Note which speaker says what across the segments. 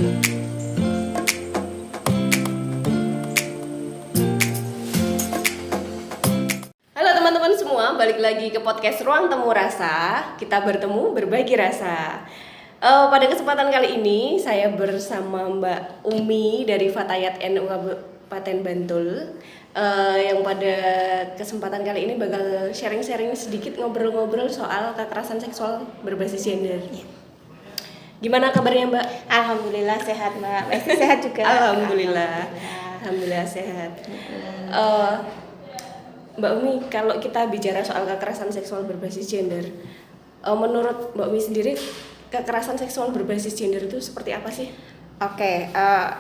Speaker 1: Halo teman-teman semua, balik lagi ke podcast Ruang Temu Rasa. Kita bertemu berbagi rasa. Pada kesempatan kali ini saya bersama Mbak Umi dari Fatayat NU Kabupaten Bantul. Yang pada kesempatan kali ini bakal sharing-sharing sedikit, ngobrol-ngobrol soal kekerasan seksual berbasis gender. Gimana kabarnya Mbak?
Speaker 2: Alhamdulillah sehat Mbak, masih sehat juga.
Speaker 1: Alhamdulillah sehat. Mbak Umi, kalau kita bicara soal kekerasan seksual berbasis gender, menurut Mbak Umi sendiri kekerasan seksual berbasis gender itu seperti apa sih?
Speaker 2: Oke,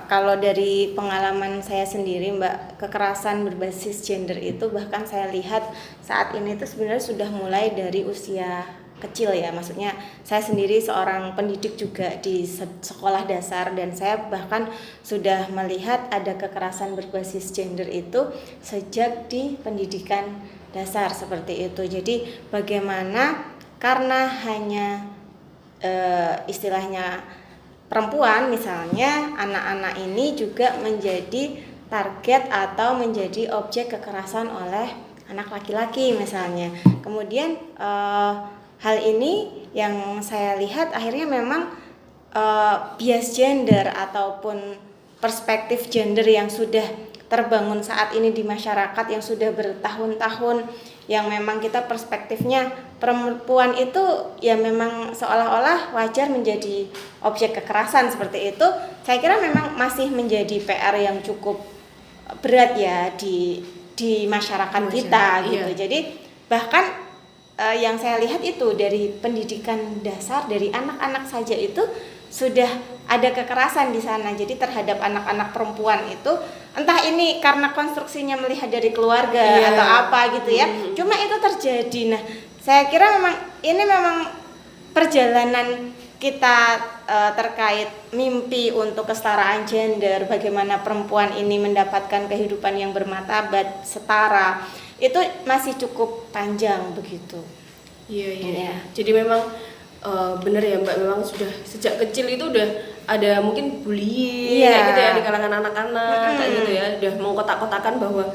Speaker 2: kalau dari pengalaman saya sendiri Mbak, kekerasan berbasis gender itu bahkan saya lihat saat ini itu sebenarnya sudah mulai dari usia kecil ya. Maksudnya saya sendiri seorang pendidik juga di sekolah dasar, dan saya bahkan sudah melihat ada kekerasan berbasis gender itu sejak di pendidikan dasar seperti itu. Jadi bagaimana karena hanya istilahnya perempuan, misalnya anak-anak ini juga menjadi target atau menjadi objek kekerasan oleh anak laki-laki misalnya. Kemudian hal ini yang saya lihat akhirnya memang bias gender ataupun perspektif gender yang sudah terbangun saat ini di masyarakat, yang sudah bertahun-tahun, yang memang kita perspektifnya perempuan itu ya memang seolah-olah wajar menjadi objek kekerasan seperti itu. Saya kira memang masih menjadi PR yang cukup berat ya di masyarakat kita gitu.
Speaker 1: Iya.
Speaker 2: Jadi bahkan yang saya lihat itu dari pendidikan dasar, dari anak-anak saja itu sudah ada kekerasan di sana. Jadi terhadap anak-anak perempuan itu, entah ini karena konstruksinya melihat dari keluarga atau apa gitu ya. Cuma itu terjadi. Nah, saya kira ini memang perjalanan kita terkait mimpi untuk kesetaraan gender, bagaimana perempuan ini mendapatkan kehidupan yang bermartabat, setara, itu masih cukup panjang begitu.
Speaker 1: Iya. Jadi memang benar ya Mbak, memang sudah sejak kecil itu udah ada mungkin bullying kayak gitu ya di kalangan anak-anak kayak gitu ya, udah mengkotak-kotakan bahwa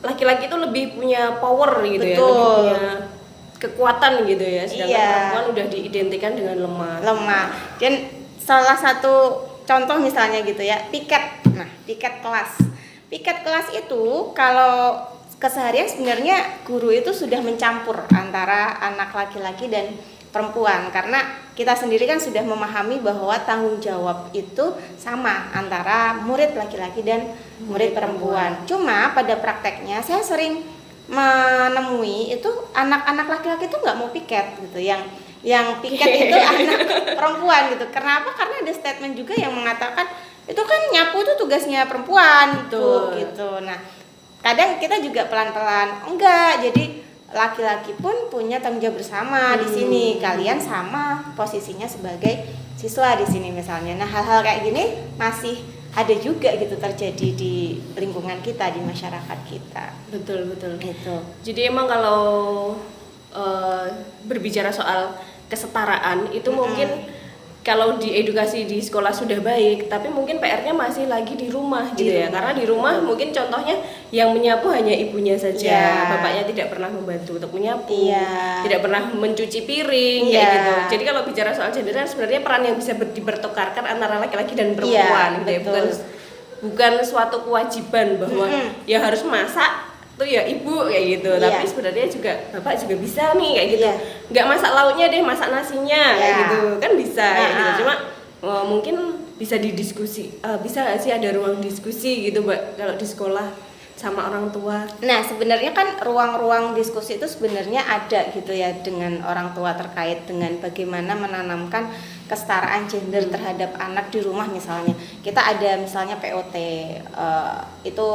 Speaker 1: laki-laki itu lebih punya power gitu.
Speaker 2: Betul.
Speaker 1: Ya, lebih punya kekuatan gitu ya, sedangkan perempuan udah diidentikan dengan lemah.
Speaker 2: Dan salah satu contoh misalnya gitu ya, piket kelas itu kalau keseharian sebenarnya guru itu sudah mencampur antara anak laki-laki dan perempuan, karena kita sendiri kan sudah memahami bahwa tanggung jawab itu sama antara murid laki-laki dan murid perempuan. Cuma pada prakteknya saya sering menemui itu anak-anak laki-laki itu nggak mau piket gitu, yang piket itu anak perempuan gitu. Kenapa? Karena ada statement juga yang mengatakan itu kan nyapu itu tugasnya perempuan gitu. Nah, kadang kita juga pelan-pelan enggak, jadi laki-laki pun punya tanggung jawab bersama di sini. Kalian sama posisinya sebagai siswa di sini misalnya. Nah, hal-hal kayak gini masih ada juga gitu terjadi di lingkungan kita, di masyarakat kita.
Speaker 1: Betul
Speaker 2: Gitu.
Speaker 1: Jadi emang kalau berbicara soal kesetaraan itu mungkin kalau di edukasi di sekolah sudah baik, tapi mungkin PR-nya masih lagi di rumah gitu ya. Karena di rumah mungkin contohnya yang menyapu hanya ibunya saja, bapaknya tidak pernah membantu untuk menyapu, tidak pernah mencuci piring kayak gitu. Jadi kalau bicara soal gender sebenarnya peran yang bisa dipertukarkan antara laki-laki dan perempuan gitu ya. Bukan suatu kewajiban bahwa ya harus masak tuh ya ibu kayak gitu, tapi sebenarnya juga bapak juga bisa nih kayak gitu. Nggak masak lauknya deh, masak nasinya kayak gitu kan bisa kayak gitu. Cuma mungkin bisa didiskusi, bisa nggak sih ada ruang diskusi gitu Mbak kalau di sekolah sama orang tua?
Speaker 2: Nah, sebenarnya kan ruang-ruang diskusi itu sebenarnya ada gitu ya dengan orang tua terkait dengan bagaimana menanamkan kesetaraan gender terhadap anak di rumah misalnya. Kita ada misalnya POT, itu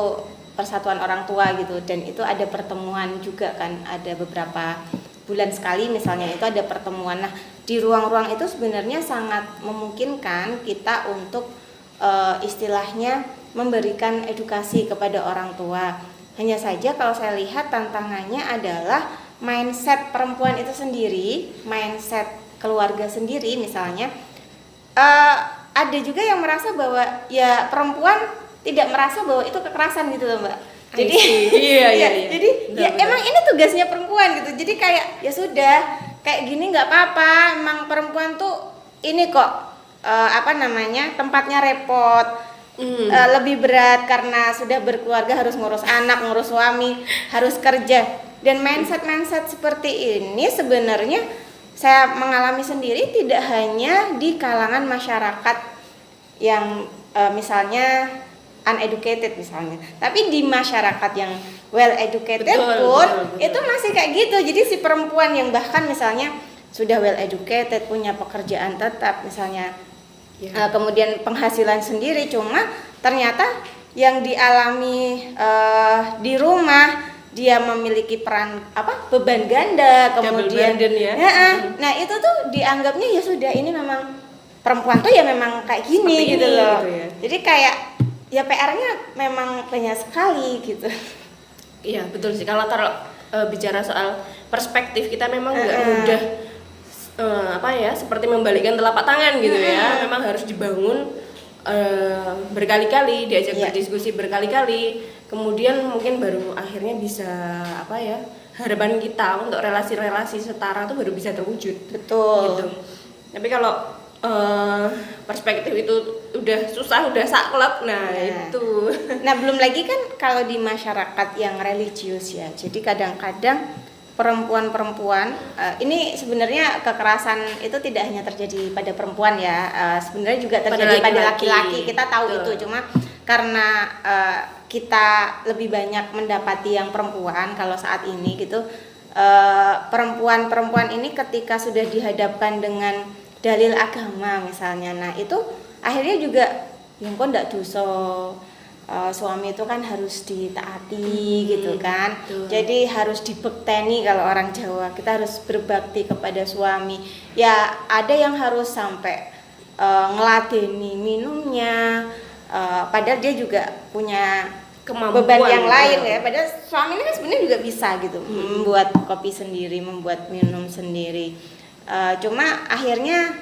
Speaker 2: Persatuan Orang Tua gitu, dan itu ada pertemuan juga kan, ada beberapa bulan sekali misalnya itu ada pertemuan. Nah, di ruang-ruang itu sebenarnya sangat memungkinkan kita untuk istilahnya memberikan edukasi kepada orang tua. Hanya saja kalau saya lihat tantangannya adalah mindset perempuan itu sendiri, mindset keluarga sendiri misalnya, ada juga yang merasa bahwa ya perempuan tidak merasa bahwa itu kekerasan gitu loh Mbak. Jadi
Speaker 1: iya.
Speaker 2: Jadi
Speaker 1: Betul,
Speaker 2: ya
Speaker 1: betul.
Speaker 2: emang ini tugasnya perempuan gitu. Jadi kayak ya sudah kayak gini nggak apa-apa. Emang perempuan tuh ini kok tempatnya repot. Lebih berat karena sudah berkeluarga, harus ngurus anak, ngurus suami, harus kerja. Dan mindset seperti ini sebenarnya saya mengalami sendiri tidak hanya di kalangan masyarakat yang misalnya uneducated misalnya, tapi di masyarakat yang well educated pun
Speaker 1: betul.
Speaker 2: itu masih kayak gitu. Jadi si perempuan yang bahkan misalnya sudah well educated, punya pekerjaan tetap misalnya, kemudian penghasilan sendiri, cuma ternyata yang dialami di rumah dia memiliki peran beban ganda, kemudian
Speaker 1: burden ya.
Speaker 2: Nah itu tuh dianggapnya ya sudah ini memang perempuan tuh ya memang kayak gini
Speaker 1: Seperti
Speaker 2: gitu
Speaker 1: ini,
Speaker 2: loh.
Speaker 1: gitu ya.
Speaker 2: Jadi kayak ya PR-nya memang banyak sekali gitu.
Speaker 1: Iya betul sih, kalau bicara soal perspektif kita memang nggak mudah seperti membalikkan telapak tangan gitu ya. Memang harus dibangun berkali-kali, diajak berdiskusi berkali-kali, kemudian mungkin baru akhirnya bisa harapan kita untuk relasi-relasi setara tuh baru bisa terwujud.
Speaker 2: Betul.
Speaker 1: Gitu. Tapi kalau perspektif itu udah susah, udah saklek, itu.
Speaker 2: Nah belum lagi kan kalau di masyarakat yang religius ya, jadi kadang-kadang perempuan-perempuan ini sebenarnya kekerasan itu tidak hanya terjadi pada perempuan ya, sebenarnya juga terjadi pada laki-laki. Kita tahu itu, cuma karena kita lebih banyak mendapati yang perempuan kalau saat ini gitu, perempuan-perempuan ini ketika sudah dihadapkan dengan dalil agama misalnya, nah itu akhirnya juga yang kok ndak dosa, suami itu kan harus ditaati gitu kan. Jadi harus dibekteni, kalau orang Jawa kita harus berbakti kepada suami. Ya ada yang harus sampai ngeladeni minumnya, padahal dia juga punya
Speaker 1: Kemampuan
Speaker 2: beban yang lain ya. Padahal suami ini kan sebenarnya juga bisa gitu, membuat kopi sendiri, membuat minum sendiri. Cuma akhirnya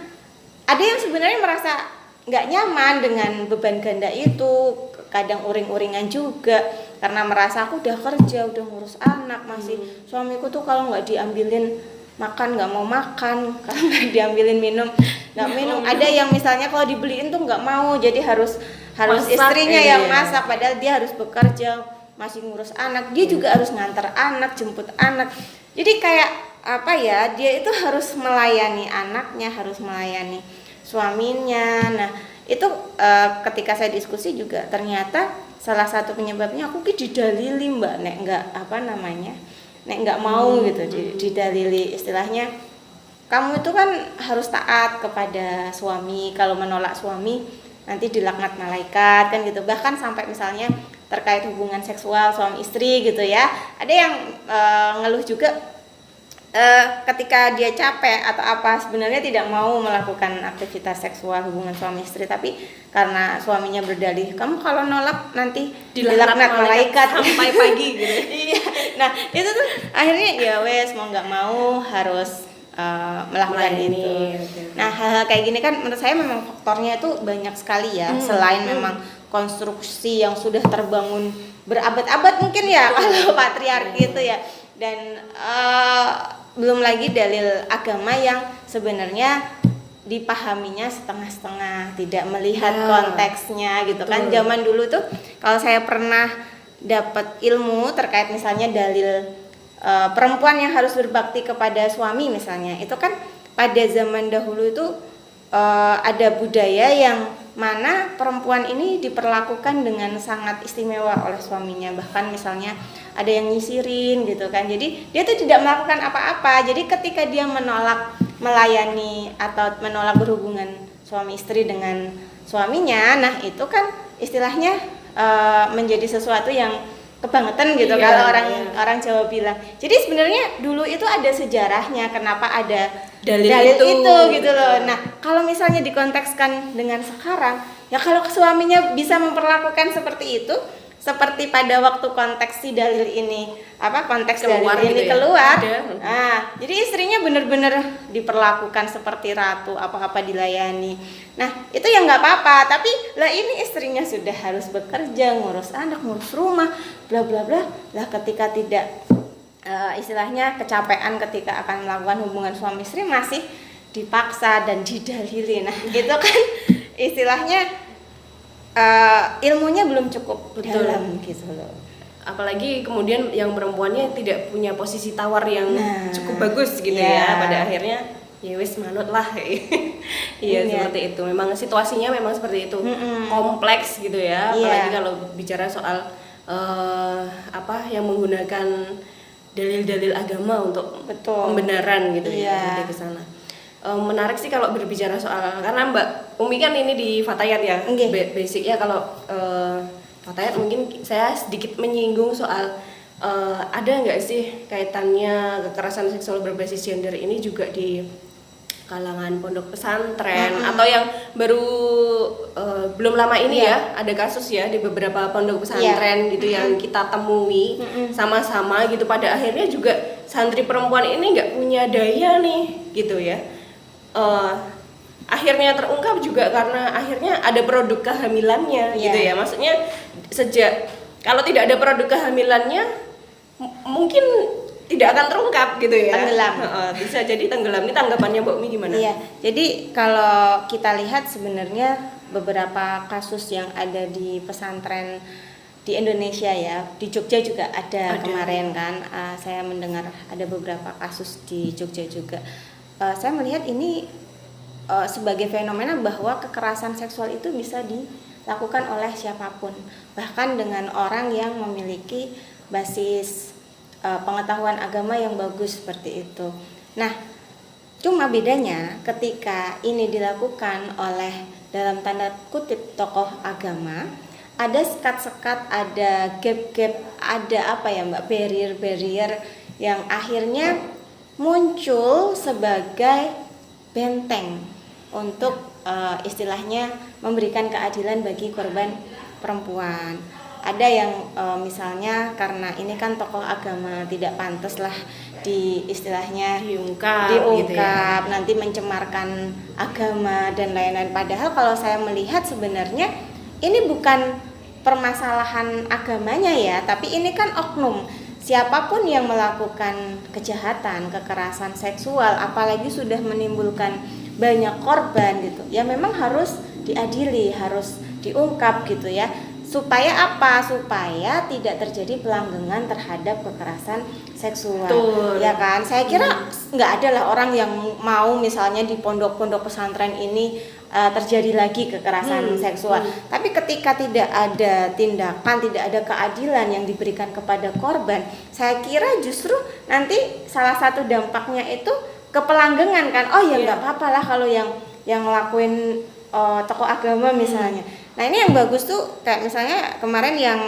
Speaker 2: ada yang sebenarnya merasa nggak nyaman dengan beban ganda itu, kadang uring-uringan juga karena merasa aku udah kerja, udah ngurus anak, masih suamiku tuh kalau nggak diambilin makan nggak mau makan, kalau nggak diambilin minum nggak minum. Ada yang misalnya kalau dibeliin tuh nggak mau, jadi harus
Speaker 1: Masak,
Speaker 2: istrinya yang masak, padahal dia harus bekerja, masih ngurus anak, dia juga harus ngantar anak, jemput anak. Jadi kayak dia itu harus melayani anaknya, harus melayani suaminya. Nah itu ketika saya diskusi juga ternyata salah satu penyebabnya aku didalili Mbak, nek nggak mau gitu, didalili istilahnya kamu itu kan harus taat kepada suami, kalau menolak suami nanti dilaknat malaikat kan gitu. Bahkan sampai misalnya terkait hubungan seksual suami istri gitu ya, ada yang ngeluh juga ketika dia capek atau apa, sebenarnya tidak mau melakukan aktivitas seksual hubungan suami istri, tapi karena suaminya berdalih kamu kalau nolak nanti dilaknat malaikat
Speaker 1: sampai pagi gitu.
Speaker 2: Iya. Nah itu tuh akhirnya ya wes mau nggak mau harus melakukan ini. Nah hal-hal kayak gini kan menurut saya memang faktornya itu banyak sekali ya, selain memang konstruksi yang sudah terbangun berabad-abad mungkin ya kalau patriarki itu ya, dan belum lagi dalil agama yang sebenarnya dipahaminya setengah-setengah, tidak melihat konteksnya gitu kan. Zaman dulu tuh kalau saya pernah dapat ilmu terkait misalnya dalil perempuan yang harus berbakti kepada suami misalnya, itu kan pada zaman dahulu itu ada budaya yang mana perempuan ini diperlakukan dengan sangat istimewa oleh suaminya, bahkan misalnya ada yang nyisirin gitu kan. Jadi dia tuh tidak melakukan apa-apa. Jadi ketika dia menolak melayani atau menolak berhubungan suami istri dengan suaminya, nah itu kan istilahnya menjadi sesuatu yang kebangetan gitu, kalau orang Jawa bilang. Jadi sebenarnya dulu itu ada sejarahnya kenapa ada dalil itu gitu loh. Nah kalau misalnya dikontekskan dengan sekarang, ya kalau suaminya bisa memperlakukan seperti itu, seperti pada waktu konteks si dalil ini konteks
Speaker 1: Keluar
Speaker 2: dalil ini
Speaker 1: gitu ya?
Speaker 2: keluar.
Speaker 1: Ada.
Speaker 2: Nah, jadi istrinya benar-benar diperlakukan seperti ratu, apa-apa dilayani. Nah, itu yang nggak apa-apa, tapi lah ini istrinya sudah harus bekerja, ngurus anak, ngurus rumah, bla bla bla. Lah ketika tidak istilahnya kecapean ketika akan melakukan hubungan suami istri masih dipaksa dan didalili. Nah, itu kan istilahnya ilmunya belum cukup
Speaker 1: Betul.
Speaker 2: dalam gitu loh.
Speaker 1: Apalagi kemudian yang perempuannya tidak punya posisi tawar yang
Speaker 2: Nah,
Speaker 1: cukup bagus gitu
Speaker 2: iya.
Speaker 1: ya, pada akhirnya ya wis manut lah. Iya, seperti itu, memang situasinya memang seperti itu. Kompleks gitu ya,
Speaker 2: Iya.
Speaker 1: apalagi kalau bicara soal yang menggunakan dalil-dalil agama untuk
Speaker 2: Betul.
Speaker 1: pembenaran gitu
Speaker 2: Iya.
Speaker 1: ya, sampai ke sana. Menarik sih kalau berbicara soal, karena Mbak Umi kan ini di Fatayat ya,
Speaker 2: Nggih.
Speaker 1: basicnya kalau Fatayat mungkin saya sedikit menyinggung soal ada nggak sih kaitannya kekerasan seksual berbasis gender ini juga di kalangan pondok pesantren atau yang baru belum lama ini ya ada kasus ya di beberapa pondok pesantren gitu yang kita temui sama-sama gitu, pada akhirnya juga santri perempuan ini nggak punya daya nih gitu ya. Akhirnya terungkap juga karena akhirnya ada produk kehamilannya gitu ya. Maksudnya sejak kalau tidak ada produk kehamilannya mungkin tidak akan terungkap gitu ya.
Speaker 2: Tenggelam.
Speaker 1: Bisa jadi tenggelam. Ini tanggapannya Mbak Umi gimana?
Speaker 2: Iya. Jadi kalau kita lihat sebenarnya beberapa kasus yang ada di pesantren di Indonesia ya, di Jogja juga ada. Kemarin kan saya mendengar ada beberapa kasus di Jogja juga. Saya melihat ini sebagai fenomena bahwa kekerasan seksual itu bisa dilakukan oleh siapapun, bahkan dengan orang yang memiliki basis pengetahuan agama yang bagus seperti itu. Nah, cuma bedanya ketika ini dilakukan oleh dalam tanda kutip tokoh agama, ada sekat-sekat, ada gap-gap, ada barrier-barrier yang akhirnya muncul sebagai benteng untuk istilahnya memberikan keadilan bagi korban perempuan. Ada yang misalnya karena ini kan tokoh agama, tidak pantas lah di istilahnya
Speaker 1: diungkap gitu ya.
Speaker 2: Nanti mencemarkan agama dan lain-lain. Padahal kalau saya melihat sebenarnya ini bukan permasalahan agamanya ya, tapi ini kan oknum. Siapapun yang melakukan kejahatan, kekerasan seksual, apalagi sudah menimbulkan banyak korban gitu, ya memang harus diadili, harus diungkap gitu ya. Supaya apa? Supaya tidak terjadi pelanggengan terhadap kekerasan seksual.
Speaker 1: Betul.
Speaker 2: Ya kan? Saya kira nggak ada lah orang yang mau misalnya di pondok-pondok pesantren ini terjadi lagi kekerasan seksual. Tapi ketika tidak ada tindakan, tidak ada keadilan yang diberikan kepada korban, saya kira justru nanti salah satu dampaknya itu kepelanggengan kan. Oh ya nggak apa-apa lah kalau yang ngelakuin tokoh agama misalnya. Nah ini yang bagus tuh kayak misalnya kemarin yang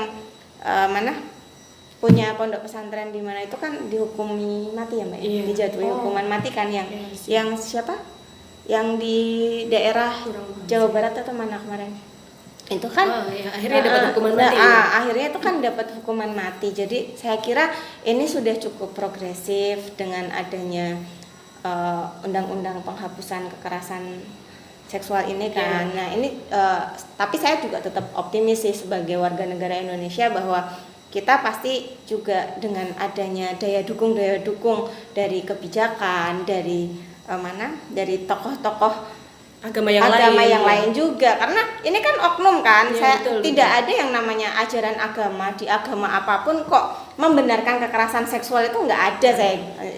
Speaker 2: punya pondok pesantren di mana itu kan dihukumi mati ya Mbak, dijatuhi hukuman mati kan yang siapa? Yang di daerah Jawa Barat atau mana kemarin? Itu kan
Speaker 1: akhirnya dapat hukuman mati.
Speaker 2: Akhirnya itu kan dapat hukuman mati. Jadi saya kira ini sudah cukup progresif dengan adanya undang-undang penghapusan kekerasan seksual ini kan. Nah ini tapi saya juga tetap optimis sih sebagai warga negara Indonesia bahwa kita pasti juga dengan adanya daya dukung dari kebijakan, dari dari tokoh-tokoh
Speaker 1: agama yang
Speaker 2: lain juga, karena ini kan oknum kan.
Speaker 1: Ya,
Speaker 2: tidak ada yang namanya ajaran agama di agama apapun kok membenarkan kekerasan seksual, itu nggak ada.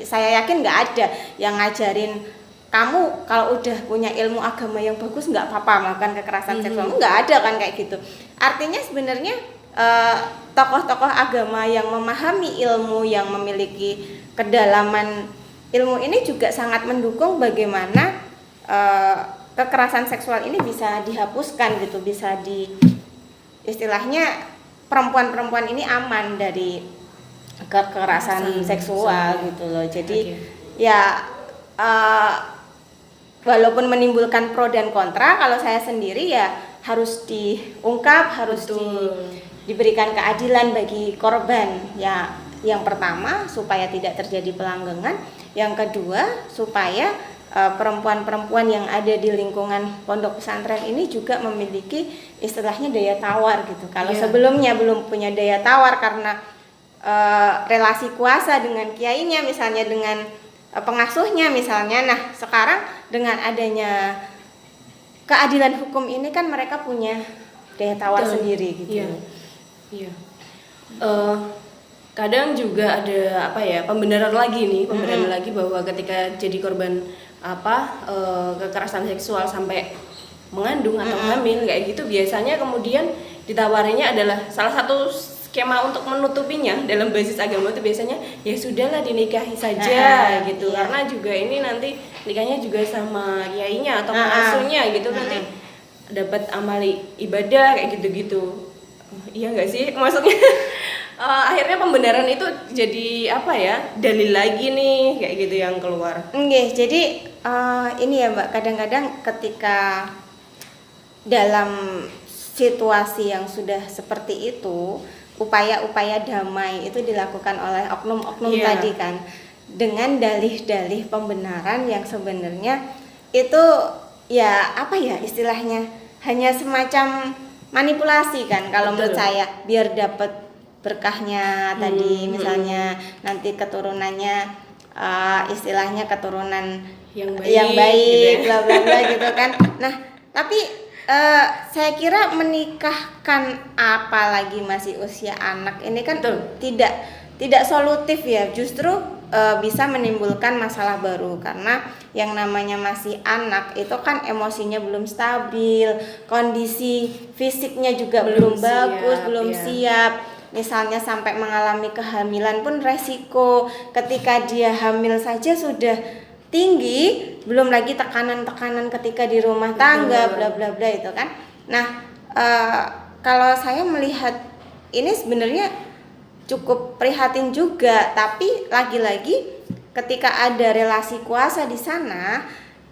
Speaker 2: Saya yakin nggak ada yang ngajarin kamu kalau udah punya ilmu agama yang bagus nggak apa-apa melakukan kekerasan seksual, nggak ada kan kayak gitu. Artinya sebenarnya tokoh-tokoh agama yang memahami ilmu, yang memiliki kedalaman ilmu ini juga sangat mendukung bagaimana kekerasan seksual ini bisa dihapuskan gitu, bisa istilahnya perempuan-perempuan ini aman dari kekerasan seksual gitu loh. Jadi ya walaupun menimbulkan pro dan kontra, kalau saya sendiri ya harus diungkap, harus diberikan keadilan bagi korban. Ya, yang pertama supaya tidak terjadi pelanggengan, yang kedua supaya perempuan-perempuan yang ada di lingkungan pondok pesantren ini juga memiliki istilahnya daya tawar gitu. Kalau sebelumnya belum punya daya tawar karena relasi kuasa dengan kiainya, misalnya dengan pengasuhnya misalnya. Nah, sekarang dengan adanya keadilan hukum ini kan mereka punya daya tawar sendiri gitu.
Speaker 1: Iya. Kadang juga ada pembenaran lagi bahwa ketika jadi korban kekerasan seksual sampai mengandung atau hamil kayak gitu, biasanya kemudian ditawarinya adalah salah satu skema untuk menutupinya dalam basis agama itu biasanya ya sudahlah dinikahi saja gitu, karena juga ini nanti nikahnya juga sama kiainya atau pengasuhnya gitu, nanti dapat amali ibadah kayak gitu-gitu. Iya nggak sih, maksudnya akhirnya pembenaran itu jadi dalil lagi nih kayak gitu yang keluar.
Speaker 2: Jadi ini ya Mbak, kadang-kadang ketika dalam situasi yang sudah seperti itu, upaya-upaya damai itu dilakukan oleh oknum-oknum tadi kan, dengan dalih-dalih pembenaran yang sebenarnya itu istilahnya hanya semacam manipulasi kan kalau menurut saya, biar dapat berkahnya tadi, misalnya nanti keturunannya istilahnya keturunan yang baik, bla bla bla gitu kan. Nah, tapi saya kira menikahkan apalagi masih usia anak ini kan tidak solutif ya, justru bisa menimbulkan masalah baru, karena yang namanya masih anak itu kan emosinya belum stabil, kondisi fisiknya juga belum bagus, belum siap. Misalnya sampai mengalami kehamilan pun resiko, ketika dia hamil saja sudah tinggi, belum lagi tekanan-tekanan ketika di rumah tangga, bla bla bla itu kan. Nah, kalau saya melihat ini sebenarnya cukup prihatin juga, tapi lagi-lagi ketika ada relasi kuasa di sana,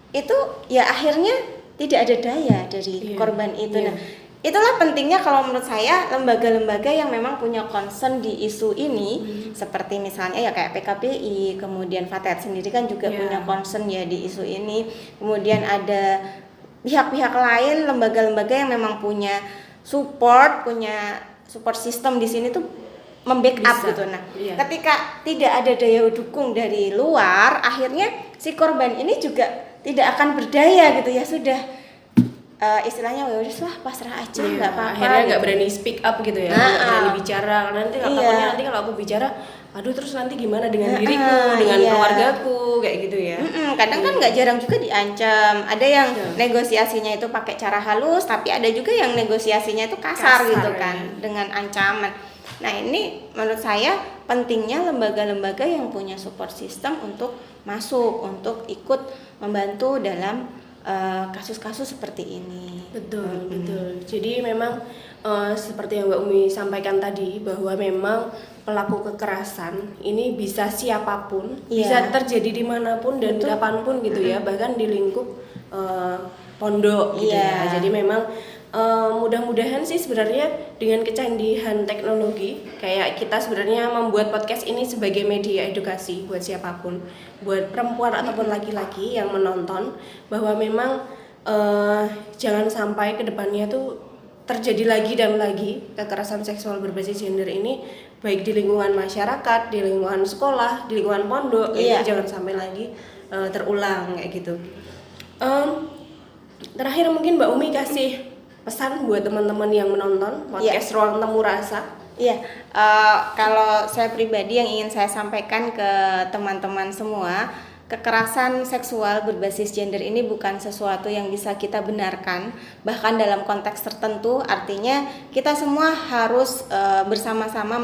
Speaker 2: itu ya akhirnya tidak ada daya dari korban itu. Nah, itulah pentingnya kalau menurut saya lembaga-lembaga yang memang punya concern di isu ini, seperti misalnya ya kayak PKPI, kemudian Fatayat sendiri kan juga punya concern ya di isu ini. Kemudian ada pihak-pihak lain, lembaga-lembaga yang memang punya support system di sini tuh membackup gitu. Nah, ketika tidak ada daya dukung dari luar, akhirnya si korban ini juga tidak akan berdaya gitu ya, sudah istilahnya lah pasrah aja, nggak apa-apa.
Speaker 1: Akhirnya nggak berani speak up gitu ya, nggak berani bicara, karena takutnya nanti kalau aku bicara, aduh terus nanti gimana dengan diriku, dengan keluargaku, kayak gitu ya.
Speaker 2: Kadang kan nggak jarang juga diancam. Ada yang negosiasinya itu pakai cara halus, tapi ada juga yang negosiasinya itu kasar gitu kan, dengan ancaman. Nah, ini menurut saya pentingnya lembaga-lembaga yang punya support system untuk masuk, untuk ikut membantu dalam kasus-kasus seperti ini.
Speaker 1: Betul. Jadi memang seperti yang Mbak Umi sampaikan tadi, bahwa memang pelaku kekerasan ini bisa siapapun, bisa terjadi dimanapun dan kapanpun gitu ya, bahkan di lingkup pondok gitu ya. Jadi memang mudah-mudahan sih sebenarnya dengan kecanggihan teknologi, kayak kita sebenarnya membuat podcast ini sebagai media edukasi buat siapapun, buat perempuan ataupun laki-laki yang menonton, bahwa memang jangan sampai kedepannya tuh terjadi lagi dan lagi kekerasan seksual berbasis gender ini, baik di lingkungan masyarakat, di lingkungan sekolah, di lingkungan pondok, itu jangan sampai lagi terulang kayak gitu. Terakhir mungkin Mbak Umi kasih pesan buat teman-teman yang menonton podcast Ruang Temu Rasa.
Speaker 2: Kalau saya pribadi yang ingin saya sampaikan ke teman-teman semua, kekerasan seksual berbasis gender ini bukan sesuatu yang bisa kita benarkan, bahkan dalam konteks tertentu. Artinya kita semua harus bersama-sama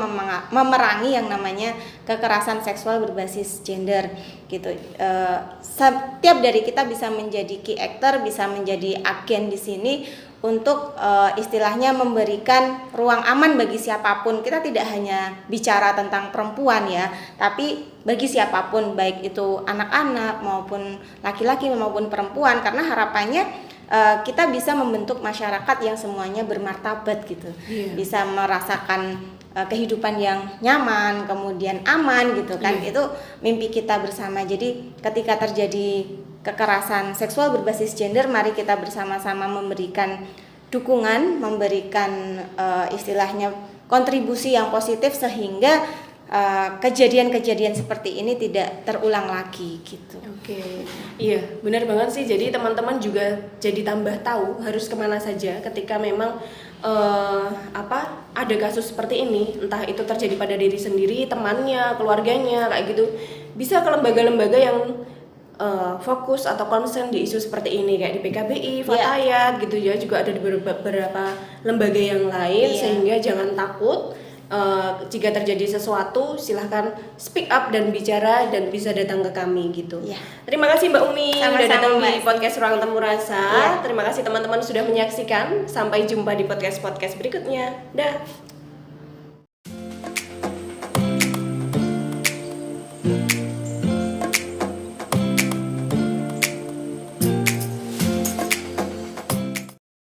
Speaker 2: memerangi yang namanya kekerasan seksual berbasis gender gitu. Setiap dari kita bisa menjadi key actor, bisa menjadi agen di sini untuk istilahnya memberikan ruang aman bagi siapapun. Kita tidak hanya bicara tentang perempuan ya, tapi bagi siapapun, baik itu anak-anak maupun laki-laki maupun perempuan, karena harapannya kita bisa membentuk masyarakat yang semuanya bermartabat gitu, bisa merasakan kehidupan yang nyaman, kemudian aman gitu kan. Itu mimpi kita bersama. Jadi ketika terjadi kekerasan seksual berbasis gender, mari kita bersama-sama memberikan dukungan, memberikan istilahnya kontribusi yang positif sehingga kejadian-kejadian seperti ini tidak terulang lagi gitu.
Speaker 1: Oke, iya benar banget sih. Jadi teman-teman juga jadi tambah tahu harus kemana saja ketika memang ada kasus seperti ini, entah itu terjadi pada diri sendiri, temannya, keluarganya kayak gitu. Bisa ke lembaga-lembaga yang fokus atau concern di isu seperti ini kayak di PKBI, Fatayat gitu ya, juga ada di beberapa lembaga yang lain, sehingga jangan takut. Jika terjadi sesuatu silahkan speak up dan bicara dan bisa datang ke kami gitu. Terima kasih Mbak Umi sudah datang di podcast Ruang Temu Rasa. Terima kasih teman-teman sudah menyaksikan. Sampai jumpa di podcast berikutnya. Dah.